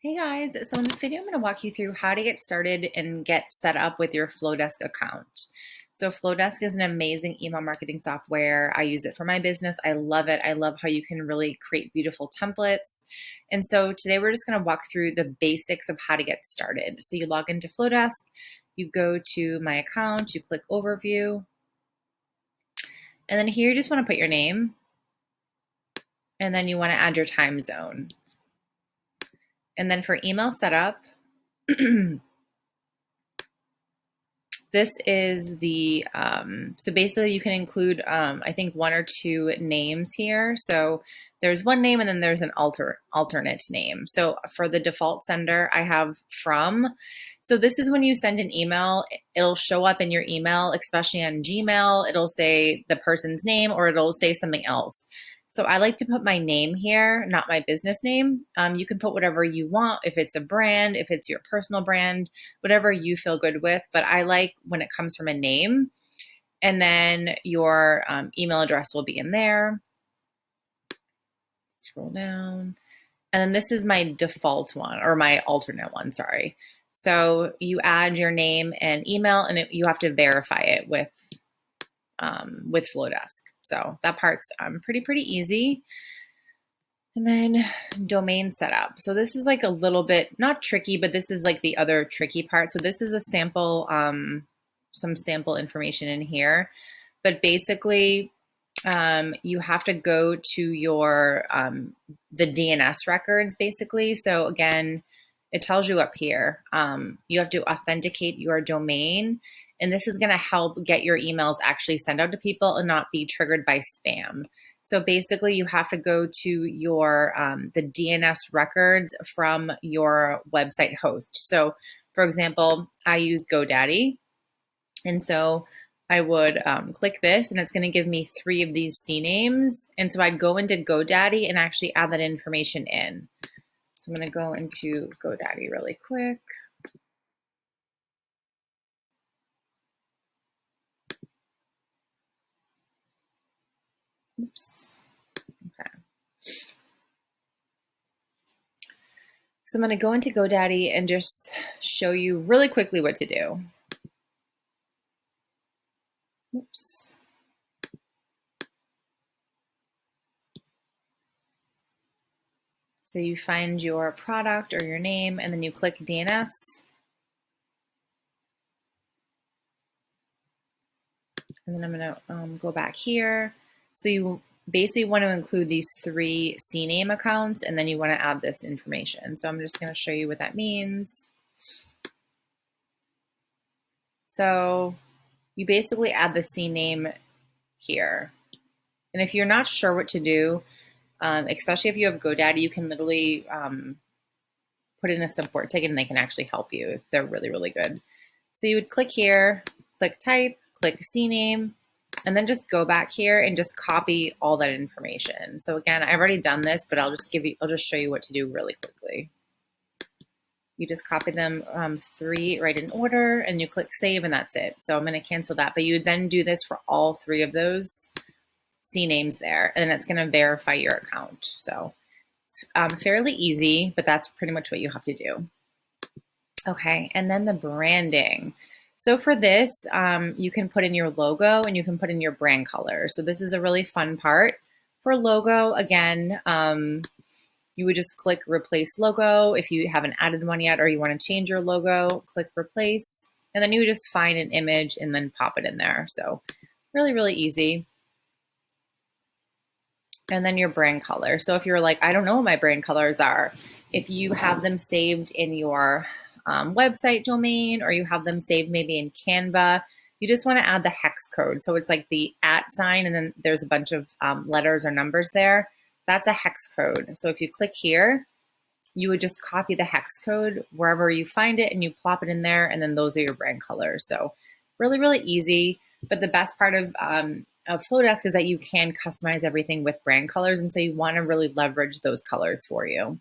Hey guys, so in this video, I'm going to walk you through how to get started and get set up with your Flodesk account. So Flodesk is an amazing email marketing software. I use it for my business. I love it. I love how you can really create beautiful templates. And so today we're just going to walk through the basics of how to get started. So you log into Flodesk, you go to my account, you click overview, and then here you just want to put your name, and then you want to add your time zone. And then for email setup, this is the, so basically you can include, I think, one or two names here. So there's one name and then there's an alternate name. So for the default sender, I have from. So this is when you send an email, it'll show up in your email, especially on Gmail. It'll say the person's name or it'll say something else. So I like to put my name here, not my business name. You can put whatever you want, if it's a brand, if it's your personal brand, whatever you feel good with. But I like when it comes from a name, and then your email address will be in there. Scroll down. And then this is my default one, or my alternate one, sorry. So you add your name and email, and you have to verify it with Flodesk. So that part's pretty easy. And then domain setup. So this is like a little bit, not tricky, but this is like the other tricky part. So this is a sample, some sample information in here. But basically, you have to go to your, the DNS records, basically. So again, it tells you up here, you have to authenticate your domain. And this is going to help get your emails actually sent out to people and not be triggered by spam. So basically, you have to go to your the DNS records from your website host. So, for example, I use GoDaddy, and so I would click this, and it's going to give me 3 of these CNAMEs. And so I'd go into GoDaddy and actually add that information in. So I'm going to go into GoDaddy really quick. Oops. Okay. So I'm going to go into GoDaddy and just show you really quickly what to do. Oops. So you find your product or your name, and then you click DNS. And then I'm going to go back here. So you basically want to include these 3 CNAME accounts, and then you want to add this information. So I'm just going to show you what that means. So you basically add the CNAME here. And if you're not sure what to do, especially if you have GoDaddy, you can literally put in a support ticket and they can actually help you. They're really good. So you would click here, click type, click CNAME, and then just go back here and just copy all that information. So again, I've already done this, but I'll just show you what to do really quickly. You just copy them 3 right in order, and you click save, and that's it. So I'm going to cancel that, but you would then do this for all 3 of those CNAMEs there, and it's going to verify your account. So it's fairly easy, but that's pretty much what you have to do. Okay, and then the branding. So for this, you can put in your logo and you can put in your brand color. So this is a really fun part. For logo, again, you would just click replace logo. If you haven't added one yet or you want to change your logo, click replace. And then you would just find an image and then pop it in there. So really easy. And then your brand color. So if you're like, I don't know what my brand colors are, if you have them saved in your website domain, or you have them saved maybe in Canva, you just want to add the hex code. So it's like the @ sign, and then there's a bunch of letters or numbers there. That's a hex code. So if you click here, you would just copy the hex code wherever you find it, and you plop it in there, and then those are your brand colors. So really easy. But the best part of Flodesk is that you can customize everything with brand colors, and so you want to really leverage those colors for you.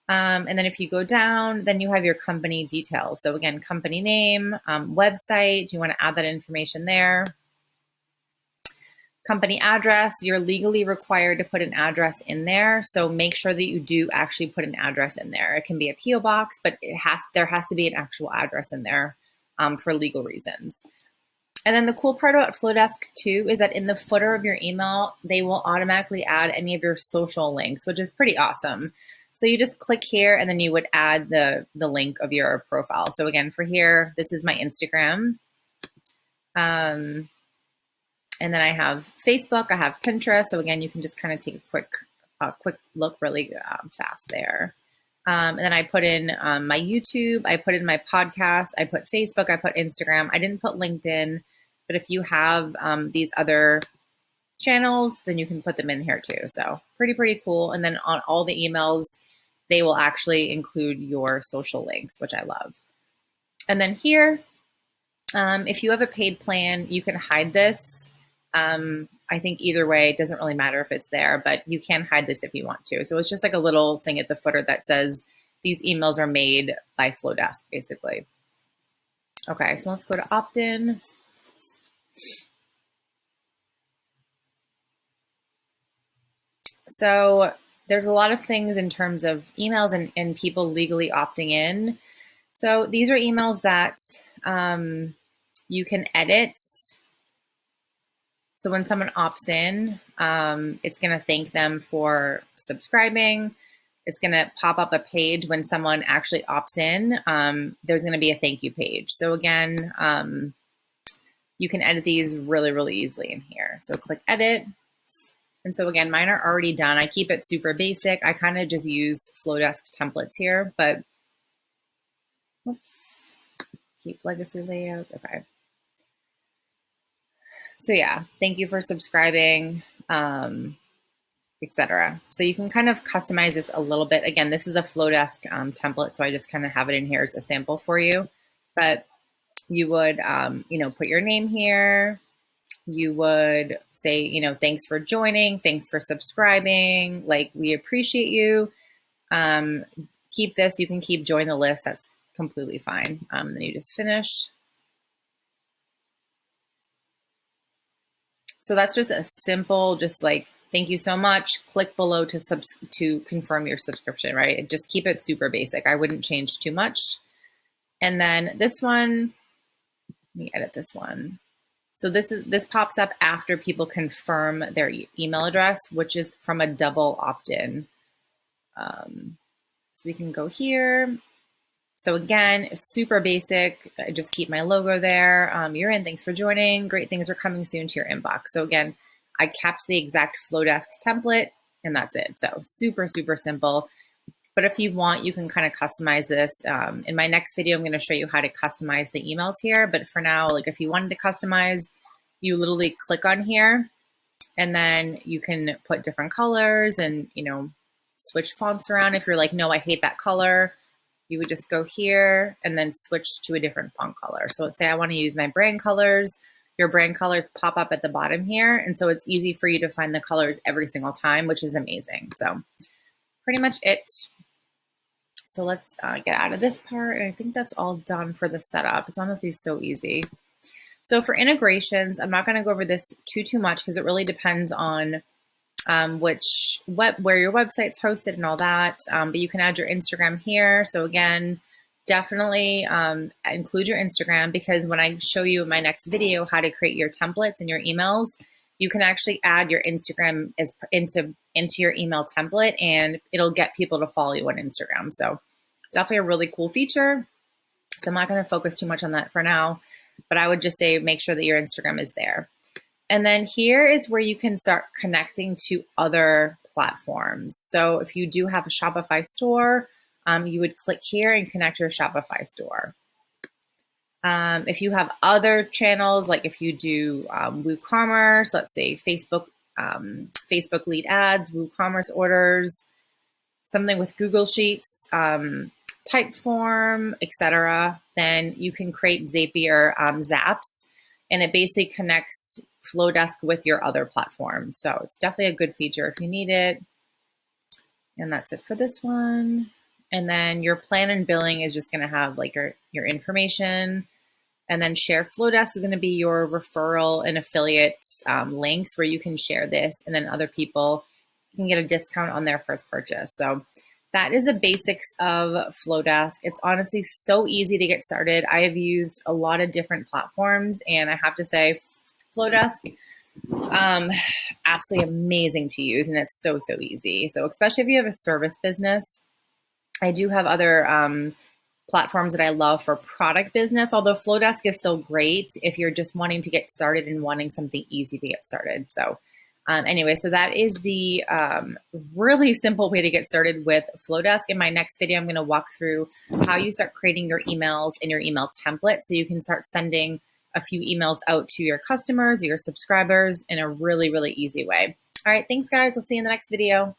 And then if you go down, then you have your company details. So again, company name, website, you want to add that information there. Company address, you're legally required to put an address in there. So make sure that you do actually put an address in there. It can be a PO box, but there has to be an actual address in there for legal reasons. And then the cool part about Flodesk too is that in the footer of your email, they will automatically add any of your social links, which is pretty awesome. So you just click here and then you would add the link of your profile. So again, for here, this is my Instagram. And then I have Facebook, I have Pinterest. So again, you can just kind of take a quick look really fast there. And then I put in my YouTube, I put in my podcast, I put Facebook, I put Instagram. I didn't put LinkedIn, but if you have these other channels, then you can put them in here too. So pretty cool. And then on all the emails, they will actually include your social links, which I love. And then here, if you have a paid plan, you can hide this. I think either way, it doesn't really matter if it's there, but you can hide this if you want to. So it's just like a little thing at the footer that says these emails are made by Flodesk, basically. Okay, so let's go to Optin. So there's a lot of things in terms of emails and people legally opting in. So these are emails that you can edit. So when someone opts in, it's going to thank them for subscribing. It's going to pop up a page when someone actually opts in. There's going to be a thank you page. So again, you can edit these really easily in here. So click edit. And so again, mine are already done. I keep it super basic. I kind of just use Flodesk templates here, but whoops, keep legacy layouts. Okay. So yeah, thank you for subscribing, etc. So you can kind of customize this a little bit. Again, this is a Flodesk template, so I just kind of have it in here as a sample for you. But you would, put your name here. You would say, thanks for joining, thanks for subscribing, like we appreciate you. Keep this, you can keep join the list, that's completely fine. Then you just finish. So that's just a simple, just like, thank you so much. Click below to confirm your subscription, right? Just keep it super basic. I wouldn't change too much. And then this one, let me edit this one. So this pops up after people confirm their email address, which is from a double opt-in. So we can go here. So again, super basic. I just keep my logo there. You're in, thanks for joining. Great things are coming soon to your inbox. So again, I kept the exact Flodesk template and that's it. So super simple. But if you want, you can kind of customize this. In my next video, I'm going to show you how to customize the emails here. But for now, like if you wanted to customize, you literally click on here and then you can put different colors and, switch fonts around. If you're like, no, I hate that color, you would just go here and then switch to a different font color. So let's say I want to use my brand colors. Your brand colors pop up at the bottom here. And so it's easy for you to find the colors every single time, which is amazing. So pretty much it. So let's get out of this part. And I think that's all done for the setup. It's honestly so easy. So for integrations, I'm not going to go over this too much because it really depends on where your website's hosted and all that. But you can add your Instagram here. So again, definitely include your Instagram because when I show you in my next video how to create your templates and your emails, you can actually add your Instagram into your email template and it'll get people to follow you on Instagram. So definitely a really cool feature. So I'm not going to focus too much on that for now, but I would just say make sure that your Instagram is there. And then here is where you can start connecting to other platforms. So if you do have a Shopify store, you would click here and connect your Shopify store. If you have other channels, like if you do WooCommerce, let's say Facebook lead ads, WooCommerce orders, something with Google Sheets, Typeform, etc., then you can create Zapier Zaps, and it basically connects Flodesk with your other platforms. So it's definitely a good feature if you need it. And that's it for this one. And then your plan and billing is just going to have like your information. And then share Flodesk is going to be your referral and affiliate links where you can share this, and then other people can get a discount on their first purchase. So that is the basics of Flodesk. It's honestly so easy to get started. I have used a lot of different platforms, and I have to say, Flodesk, absolutely amazing to use, and it's so, so easy. So especially if you have a service business, I do have other platforms that I love for product business, although Flodesk is still great if you're just wanting to get started and wanting something easy to get started. So anyway, so that is the really simple way to get started with Flodesk. In my next video, I'm going to walk through how you start creating your emails in your email template so you can start sending a few emails out to your customers, your subscribers in a really, really easy way. All right, thanks guys. I'll see you in the next video.